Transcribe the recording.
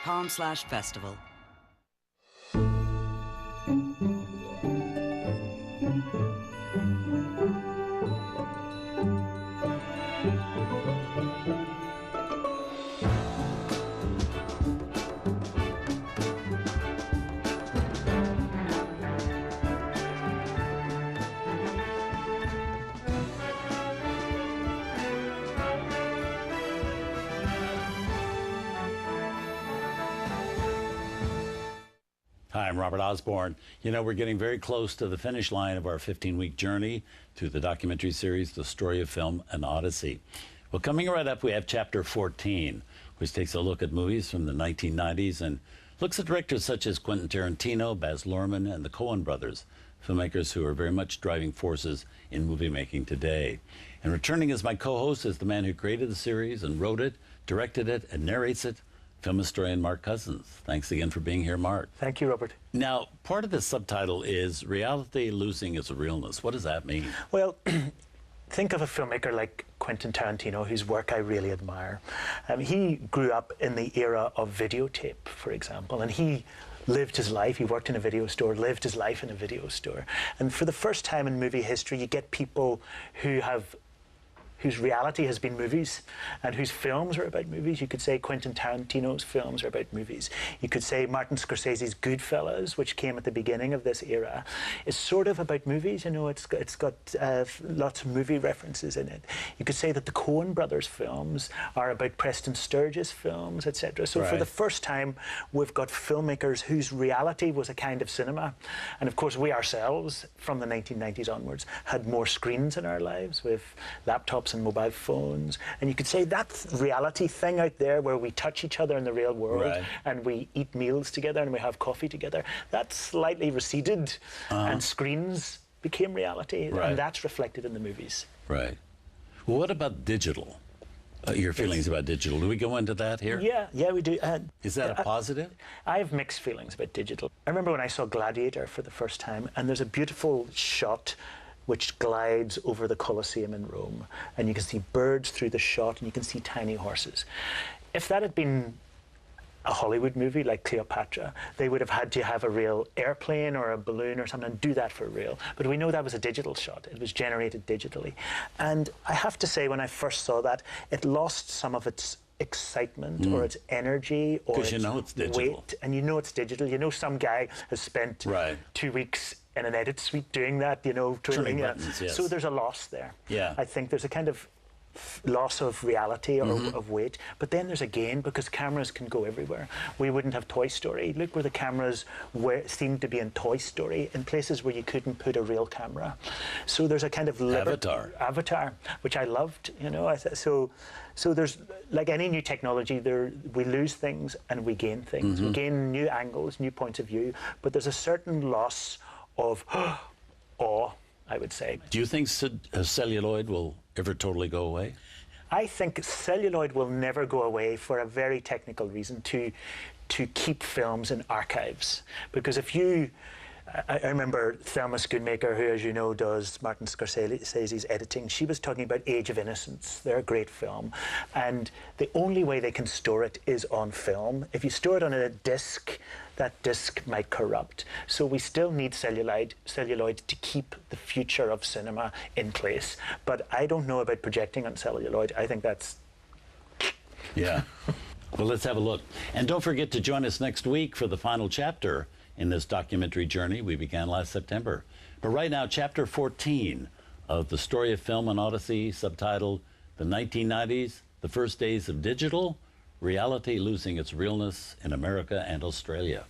TCM.com/festival. Hi, I'm Robert Osborne. You know, we're getting very close to the finish line of our 15-week journey through the documentary series, The Story of Film, An Odyssey. Well, coming right up, we have Chapter 14, which takes a look at movies from the 1990s and looks at directors such as Quentin Tarantino, Baz Luhrmann, and the Coen brothers, filmmakers who are very much driving forces in movie making today. And returning as my co-host is the man who created the series and wrote it, directed it, and narrates it, film historian Mark Cousins. Thanks again for being here, Mark. Thank you, Robert. Now, part of the subtitle is Reality Losing Its Realness. What does that mean? Well, think of a filmmaker like Quentin Tarantino, whose work I really admire. He grew up in the era of videotape, for example, and he lived his life. He worked in a video store, lived his life in a video store. And for the first time in movie history, you get people whose reality has been movies and whose films are about movies. You could say Quentin Tarantino's films are about movies. You could say Martin Scorsese's Goodfellas, which came at the beginning of this era, is sort of about movies. You know, it's got lots of movie references in it. You could say that the Coen brothers films are about Preston Sturges films, etc. So for the first time, we've got filmmakers whose reality was a kind of cinema. And of course, we ourselves, from the 1990s onwards, had more screens in our lives with laptops and mobile phones, and you could say that reality thing out there where we touch each other in the real world and we eat meals together and we have coffee together, that slightly receded and screens became reality, and that's reflected in the movies. Right. Well, what about digital? Your feelings about digital? Do we go into that here? Yeah, we do. Is that a positive? I have mixed feelings about digital. I remember when I saw Gladiator for the first time, and there's a beautiful shot which glides over the Colosseum in Rome, and you can see birds through the shot and you can see tiny horses. If that had been a Hollywood movie like Cleopatra, they would have had to have a real airplane or a balloon or something and do that for real. But we know that was a digital shot. It was generated digitally. And I have to say, when I first saw that, it lost some of its excitement or its energy or its weight. And you know it's digital. You know some guy has spent 2 weeks in an edit suite doing that, you know, trimming buttons, so there's a loss there. I think there's a kind of loss of reality or of weight, but then there's a gain because cameras can go everywhere. We wouldn't have Toy Story. Look where the cameras seemed to be in Toy Story, in places where you couldn't put a real camera. So there's a kind of Avatar, which I loved, you know. So there's, like any new technology, we lose things and we gain things. We gain new angles, new points of view, but there's a certain loss of awe, I would say. Do you think celluloid will ever totally go away? I think celluloid will never go away for a very technical reason, to keep films in archives. Because if you... I remember Thelma Schoonmaker, who, as you know, does Martin Scorsese's editing. She was talking about Age of Innocence. They're a great film. And the only way they can store it is on film. If you store it on a disc, that disc might corrupt. So we still need celluloid to keep the future of cinema in place. But I don't know about projecting on celluloid. I think that's... Yeah. Well, let's have a look. And don't forget to join us next week for the final chapter in this documentary journey we began last September. But right now, Chapter 14 of The Story of Film, An Odyssey, subtitled The 1990s, The First Days of Digital, Reality Losing Its Realness in America and Australia.